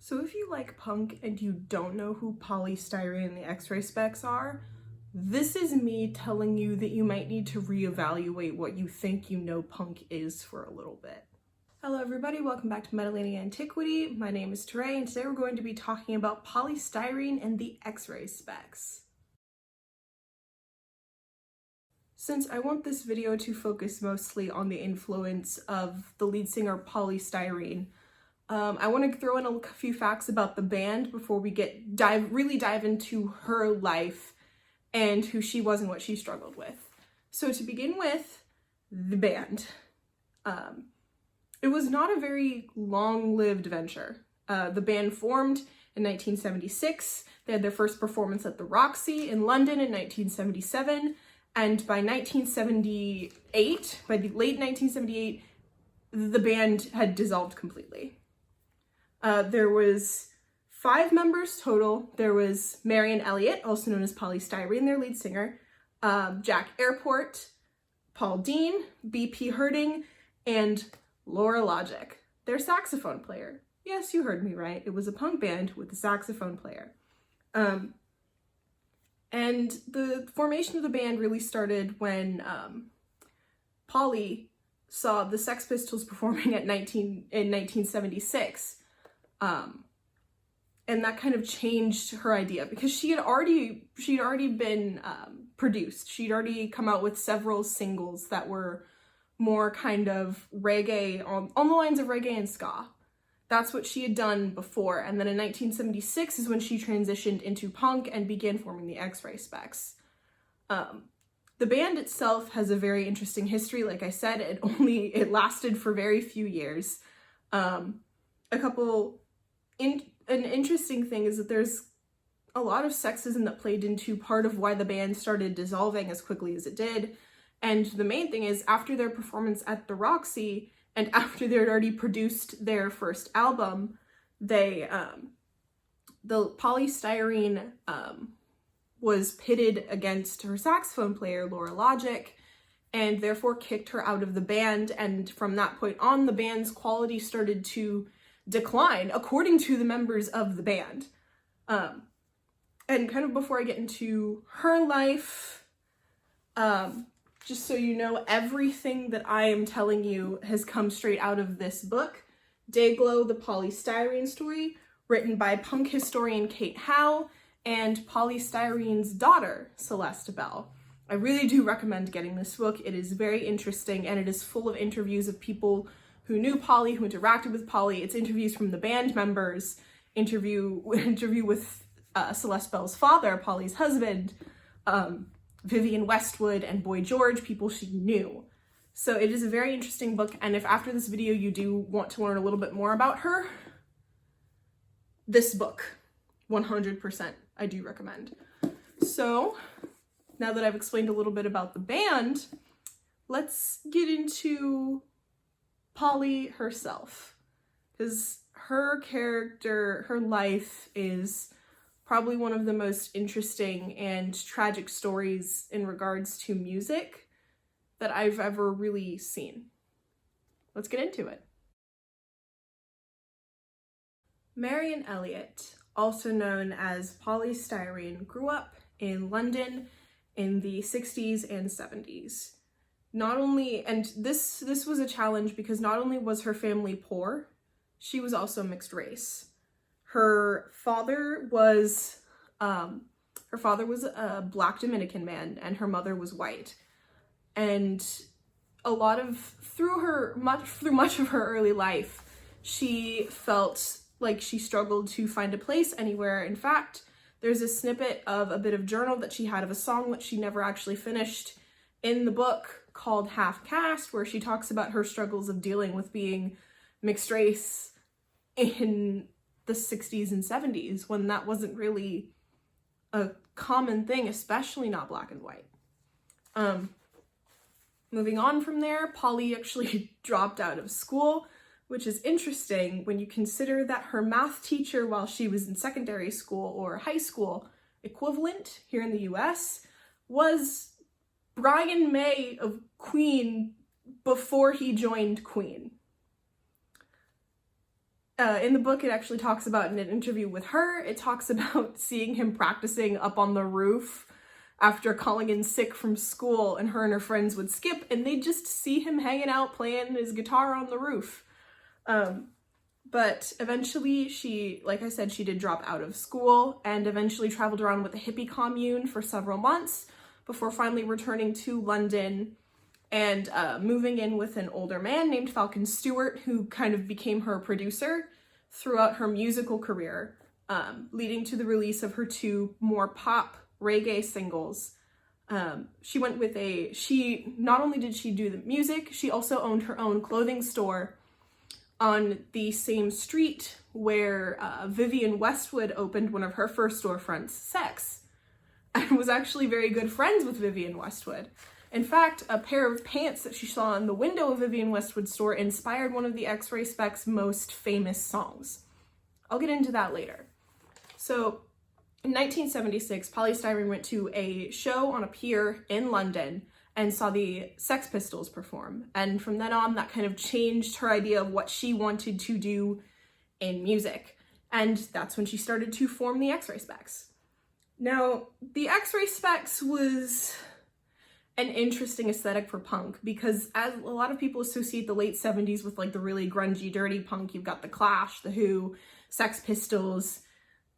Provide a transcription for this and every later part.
So if you like punk and you don't know who Poly Styrene and the X-Ray Specs are, this is me telling you that you might need to reevaluate what you think you know punk is for a little bit. Hello everybody, welcome back to Metalania Antiquity. My name is Teray and today we're going to be talking about Poly Styrene and the X-Ray Specs. Since I want this video to focus mostly on the influence of the lead singer Poly Styrene, I want to throw in a few facts about the band before we really dive into her life and who she was and what she struggled with. So to begin with, the band. It was not a very long-lived venture. The band formed in 1976. They had their first performance at the Roxy in London in 1977, and by 1978, by the late 1978, the band had dissolved completely. There was 5 members total. There was Marion Elliott, also known as Poly Styrene, their lead singer, Jack Airport, Paul Dean, B.P. Herding, and Laura Logic, their saxophone player. Yes, you heard me right. It was a punk band with a saxophone player. And the formation of the band really started when Polly saw the Sex Pistols performing in 1976. And that kind of changed her idea because she'd already been produced. She'd already come out with several singles that were more kind of reggae, on the lines of reggae and ska. That's what she had done before. And then in 1976 is when she transitioned into punk and began forming the X-Ray Specs. The band itself has a very interesting history. Like I said, it lasted for very few years. An interesting thing is that there's a lot of sexism that played into part of why the band started dissolving as quickly as it did. And the main thing is, after their performance at the Roxy, and after they had already produced their first album, the Poly Styrene was pitted against her saxophone player, Laura Logic, and therefore kicked her out of the band. And from that point on, the band's quality started to decline, according to the members of the band. And kind of before I get into her life, just so you know, everything that I am telling you has come straight out of this book, Dayglow, the Poly Styrene Story, written by punk historian Kate Howe and Poly Styrene's daughter, Celeste Bell. I really do recommend getting this book. It is very interesting and it is full of interviews of people who knew Poly, who interacted with Poly. It's interviews from the band members, interview with Celeste Bell's father, Poly's husband, Vivian Westwood, and Boy George, people she knew. So it is a very interesting book, and if after this video you do want to learn a little bit more about her, this book, 100%, I do recommend. So, now that I've explained a little bit about the band, let's get into Poly herself, because her character, her life is probably one of the most interesting and tragic stories in regards to music that I've ever really seen. Let's get into it. Marion Elliott, also known as Poly Styrene, grew up in London in the 60s and 70s. Not only, and this was a challenge because not only was her family poor, she was also mixed race. Her father was a Black Dominican man and her mother was white. And through much of her early life, she felt like she struggled to find a place anywhere. In fact, there's a snippet of a bit of journal that she had of a song that she never actually finished in the book called Half Caste, where she talks about her struggles of dealing with being mixed race in the 60s and 70s, when that wasn't really a common thing, especially not Black and white. Moving on from there, Poly actually dropped out of school, which is interesting when you consider that her math teacher while she was in secondary school or high school equivalent here in the US was Brian May of Queen before he joined Queen. In the book, it actually talks about, in an interview with her, it talks about seeing him practicing up on the roof after calling in sick from school, and her friends would skip and they'd just see him hanging out playing his guitar on the roof. But eventually she, like I said, she did drop out of school and eventually traveled around with a hippie commune for several months before finally returning to London and moving in with an older man named Falcon Stewart, who kind of became her producer throughout her musical career, leading to the release of her 2 more pop reggae singles. She not only did she do the music, she also owned her own clothing store on the same street where Vivienne Westwood opened one of her first storefronts, Sex, and was actually very good friends with Vivienne Westwood. In fact, a pair of pants that she saw in the window of Vivienne Westwood's store inspired one of the X-Ray Spec's most famous songs. I'll get into that later. So, in 1976, Poly Styrene went to a show on a pier in London and saw the Sex Pistols perform. And from then on, that kind of changed her idea of what she wanted to do in music. And that's when she started to form the X-Ray Specs. Now, the X-Ray Specs was an interesting aesthetic for punk because, as a lot of people associate the late 70s with like the really grungy, dirty punk, you've got the Clash, the Who, Sex Pistols,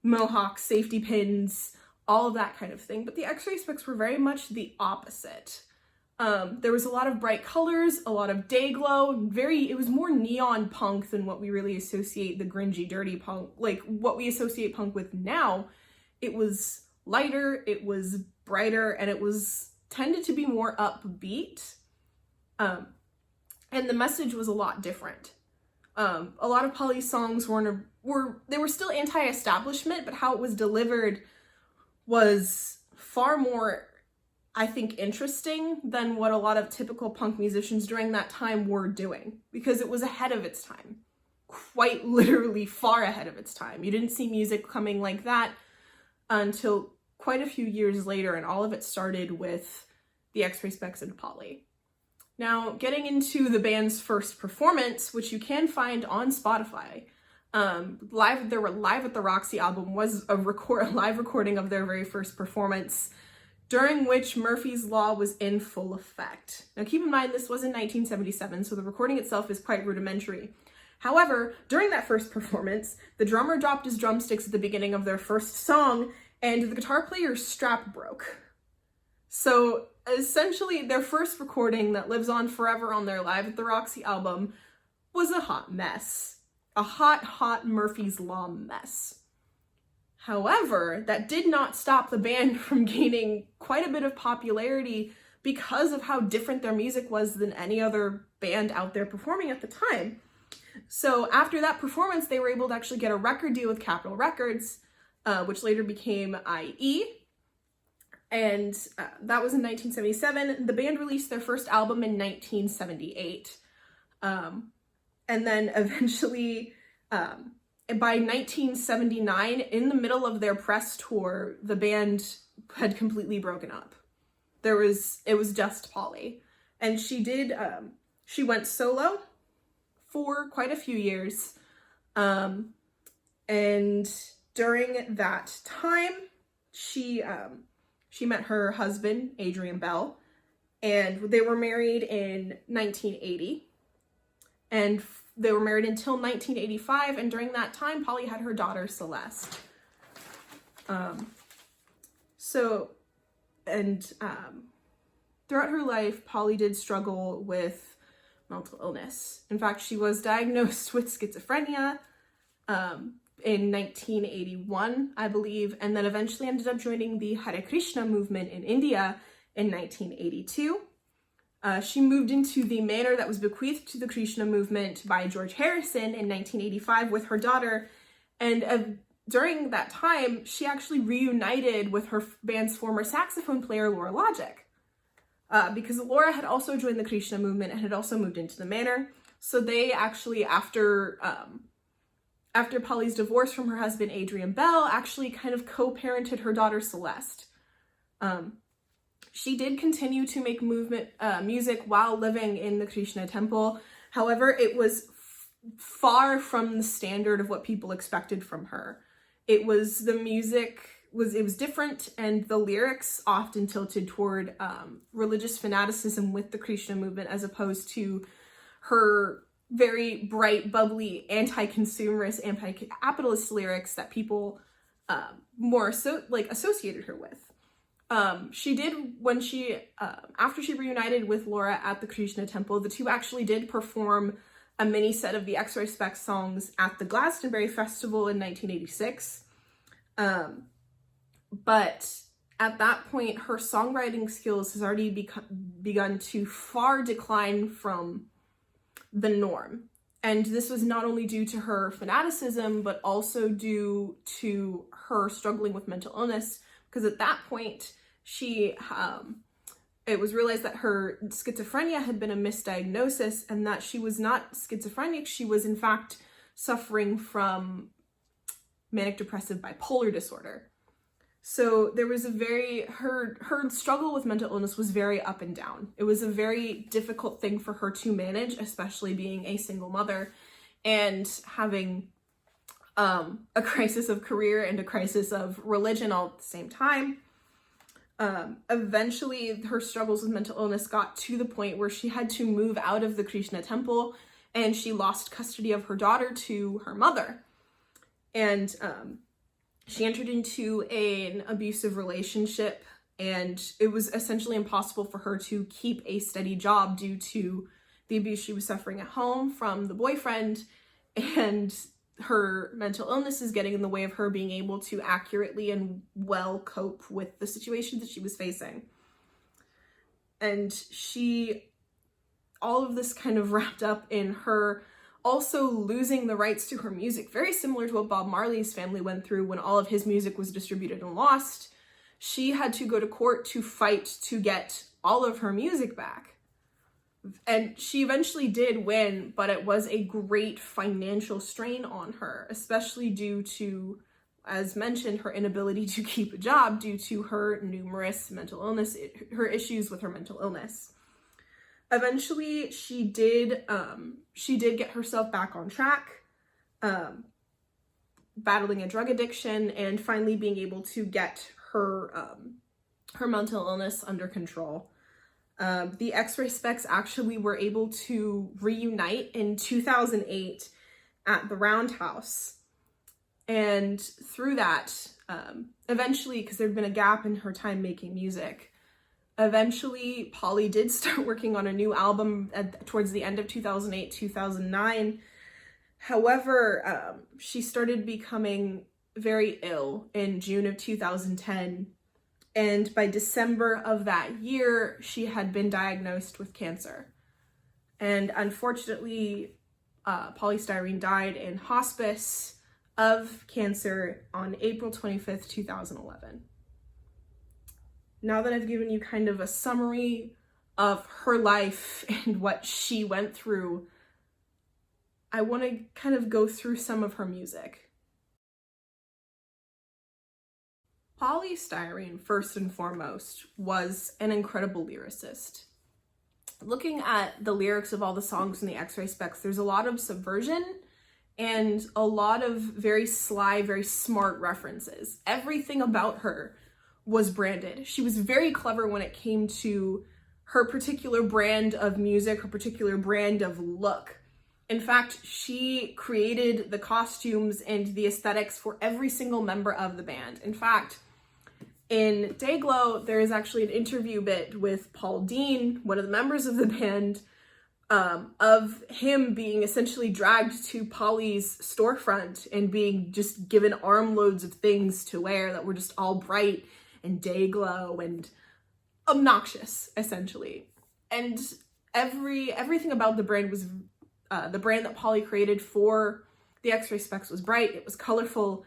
Mohawks, safety pins, all of that kind of thing. But the X-Ray Specs were very much the opposite. There was a lot of bright colors, a lot of day glow, it was more neon punk than what we really associate the grungy, dirty punk, like what we associate punk with now. It was lighter, it was brighter, and it was tended to be more upbeat. And the message was a lot different. A lot of Poly's songs were still anti-establishment, but how it was delivered was far more, I think, interesting than what a lot of typical punk musicians during that time were doing, because it was ahead of its time, quite literally far ahead of its time. You didn't see music coming like that until quite a few years later, and all of it started with the X-Ray Specs and Poly. Now, getting into the band's first performance, which you can find on Spotify, their Live at the Roxy album was a live recording of their very first performance, during which Murphy's Law was in full effect. Now, keep in mind, this was in 1977, so the recording itself is quite rudimentary. However, during that first performance, the drummer dropped his drumsticks at the beginning of their first song, and the guitar player's strap broke. So, essentially, their first recording that lives on forever on their Live at the Roxy album was a hot mess. A hot Murphy's Law mess. However, that did not stop the band from gaining quite a bit of popularity because of how different their music was than any other band out there performing at the time. So after that performance, they were able to actually get a record deal with Capitol Records, which later became IE. And that was in 1977. The band released their first album in 1978. And then eventually, by 1979, in the middle of their press tour, the band had completely broken up. It was just Poly. And she went solo for quite a few years. And during that time, she met her husband, Adrian Bell, and they were married in 1980. And they were married until 1985, and during that time, Poly had her daughter, Celeste. Throughout her life, Poly did struggle with mental illness. In fact, she was diagnosed with schizophrenia in 1981, I believe, and then eventually ended up joining the Hare Krishna movement in India in 1982. She moved into the manor that was bequeathed to the Krishna movement by George Harrison in 1985 with her daughter, and during that time, she actually reunited with her band's former saxophone player, Laura Logic, because Laura had also joined the Krishna movement and had also moved into the manor. So they actually, after Poly's divorce from her husband, Adrian Bell, actually kind of co-parented her daughter, Celeste. She did continue to make music while living in the Krishna temple. However, it was far from the standard of what people expected from her. The music was different, and the lyrics often tilted toward religious fanaticism with the Krishna movement, as opposed to her very bright, bubbly, anti-consumerist, anti-capitalist lyrics that people more associated her with. She did, when she, after she reunited with Laura at the Krishna temple, the two actually did perform a mini set of the X-Ray Specs songs at the Glastonbury Festival in 1986. But at that point, her songwriting skills has already begun to far decline from the norm. And this was not only due to her fanaticism, but also due to her struggling with mental illness, because at that point, it was realized that her schizophrenia had been a misdiagnosis, and that she was not schizophrenic. She was in fact suffering from manic depressive bipolar disorder. So there was her struggle with mental illness was very up and down. It was a very difficult thing for her to manage, especially being a single mother and having a crisis of career and a crisis of religion all at the same time. Eventually, her struggles with mental illness got to the point where she had to move out of the Krishna temple, and she lost custody of her daughter to her mother. And she entered into an abusive relationship, and it was essentially impossible for her to keep a steady job due to the abuse she was suffering at home from the boyfriend, and her mental illness is getting in the way of her being able to accurately and well cope with the situation that she was facing. And all of this kind of wrapped up in her also losing the rights to her music, very similar to what Bob Marley's family went through when all of his music was distributed and lost. She had to go to court to fight to get all of her music back. And she eventually did win, but it was a great financial strain on her, especially due to, as mentioned, her inability to keep a job due to her numerous mental illness, her issues with her mental illness. Eventually, she did get herself back on track, battling a drug addiction, and finally being able to get her mental illness under control. The X-Ray Specs actually were able to reunite in 2008 at the Roundhouse. And through that, eventually, because there'd been a gap in her time making music, eventually Poly did start working on a new album towards the end of 2008, 2009. However, she started becoming very ill in June of 2010. And by December of that year, she had been diagnosed with cancer. And unfortunately, Poly Styrene died in hospice of cancer on April 25th, 2011. Now that I've given you kind of a summary of her life and what she went through, I want to kind of go through some of her music. Poly Styrene, first and foremost, was an incredible lyricist. Looking at the lyrics of all the songs in the X-Ray Specs, there's a lot of subversion and a lot of very sly, very smart references. Everything about her was branded. She was very clever when it came to her particular brand of music, her particular brand of look. In fact, she created the costumes and the aesthetics for every single member of the band. In fact, in Dayglow, there is actually an interview bit with Paul Dean, one of the members of the band, of him being essentially dragged to Poly's storefront and being just given armloads of things to wear that were just all bright and Dayglow and obnoxious, essentially. And everything about the brand was the brand that Poly created for the X-Ray Specs was bright, it was colorful,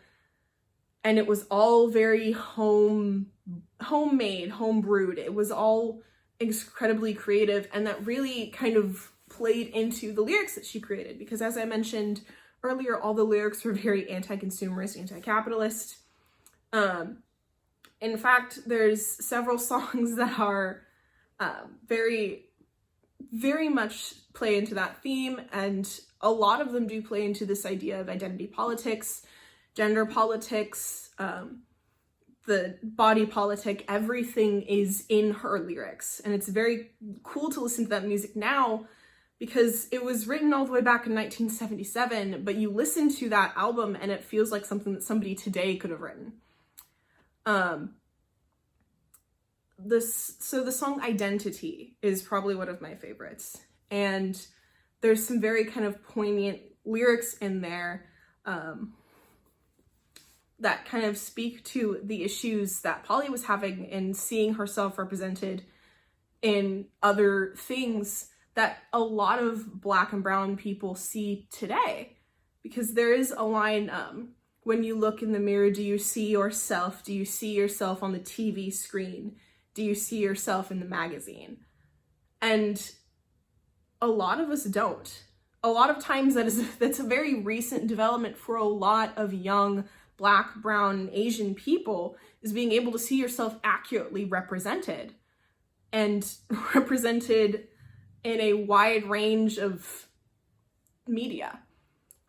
and it was all very homemade, homebrewed. It was all incredibly creative, and that really kind of played into the lyrics that she created, because as I mentioned earlier, all the lyrics were very anti-consumerist, anti-capitalist. In fact, there's several songs that are very, very much play into that theme, and a lot of them do play into this idea of identity politics, gender politics, the body politic. Everything is in her lyrics, and it's very cool to listen to that music now because it was written all the way back in 1977, but you listen to that album and it feels like something that somebody today could have written. So the song Identity is probably one of my favorites, and there's some very kind of poignant lyrics in there that kind of speak to the issues that Poly was having in seeing herself represented in other things that a lot of Black and brown people see today. Because there is a line, when you look in the mirror, do you see yourself? Do you see yourself on the TV screen? Do you see yourself in the magazine? And a lot of us don't. A lot of times that's a very recent development for a lot of young Black, brown, Asian people, is being able to see yourself accurately represented, and represented in a wide range of media.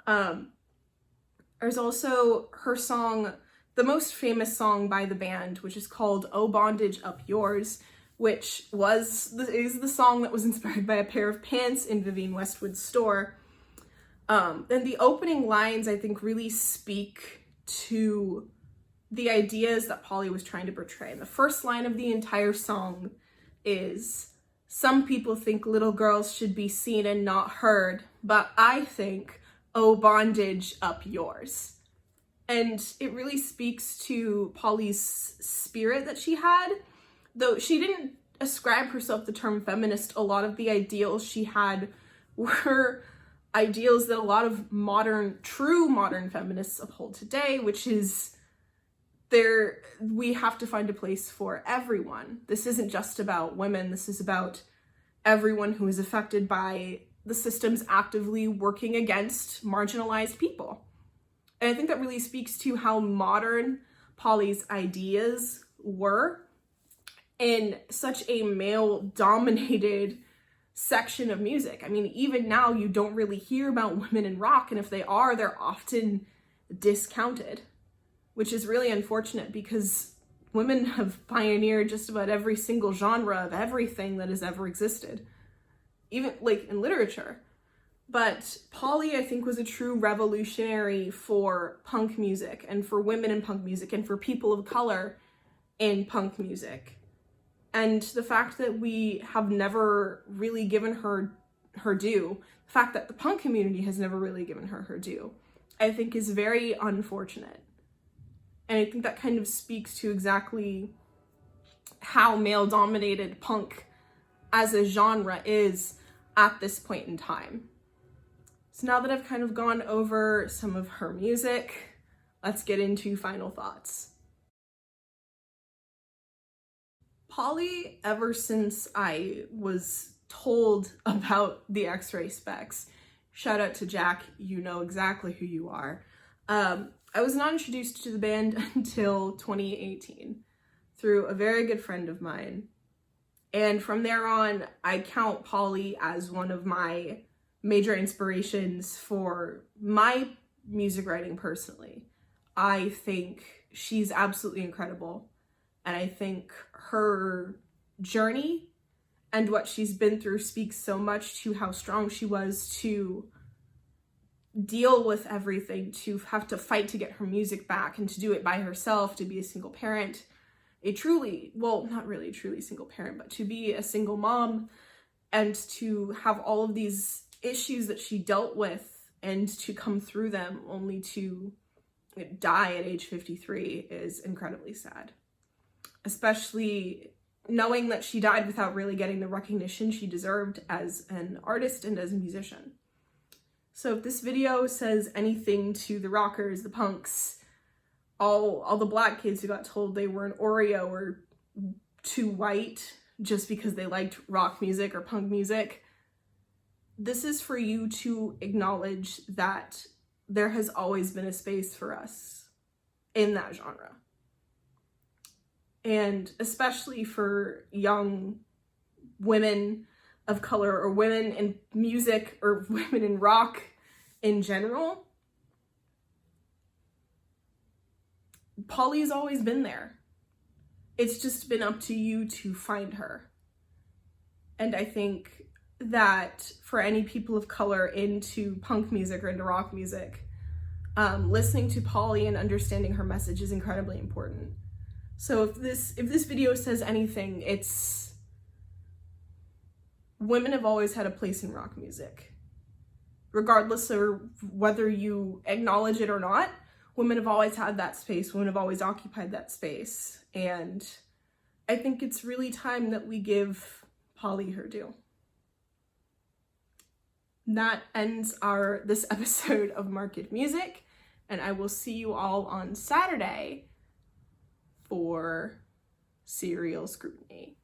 There's also her song, the most famous song by the band, which is called "Oh Bondage Up Yours," which is the song that was inspired by a pair of pants in Vivienne Westwood's store. And the opening lines, I think, really speak to the ideas that Poly was trying to portray. And the first line of the entire song is, "Some people think little girls should be seen and not heard, but I think, oh, bondage up yours." And it really speaks to Poly's spirit that she had. Though she didn't ascribe herself the term feminist, a lot of the ideals she had were ideals that a lot of true modern feminists uphold today, which is we have to find a place for everyone. This isn't just about women. This is about everyone who is affected by the systems actively working against marginalized people. And I think that really speaks to how modern Poly's ideas were in such a male-dominated section of music. I mean, even now you don't really hear about women in rock, and if they are, they're often discounted, which is really unfortunate because women have pioneered just about every single genre of everything that has ever existed, even like in literature. But Poly, I think, was a true revolutionary for punk music and for women in punk music and for people of color in punk music. And the fact that we have never really given her her due, the fact that the punk community has never really given her her due, I think is very unfortunate. And I think that kind of speaks to exactly how male-dominated punk as a genre is at this point in time. So now that I've kind of gone over some of her music, let's get into final thoughts. Poly, ever since I was told about the X-ray specs, shout out to Jack, you know exactly who you are, I was not introduced to the band until 2018 through a very good friend of mine. And from there on, I count Poly as one of my major inspirations for my music writing personally. I think she's absolutely incredible. And I think her journey and what she's been through speaks so much to how strong she was to deal with everything, to have to fight to get her music back and to do it by herself, to be a single parent, not really a truly single parent, but to be a single mom and to have all of these issues that she dealt with and to come through them only to die at age 53 is incredibly sad. Especially knowing that she died without really getting the recognition she deserved as an artist and as a musician. So if this video says anything to the rockers, the punks, all the Black kids who got told they were an Oreo or too white just because they liked rock music or punk music, this is for you to acknowledge that there has always been a space for us in that genre. And especially for young women of color or women in music or women in rock in general, Poly's always been there. It's just been up to you to find her. And I think that for any people of color into punk music or into rock music, listening to Poly and understanding her message is incredibly important. So if this video says anything, it's women have always had a place in rock music. Regardless of whether you acknowledge it or not, women have always had that space. Women have always occupied that space. And I think it's really time that we give Poly her due. That ends this episode of Market Music, and I will see you all on Saturday for Serial Scrutiny.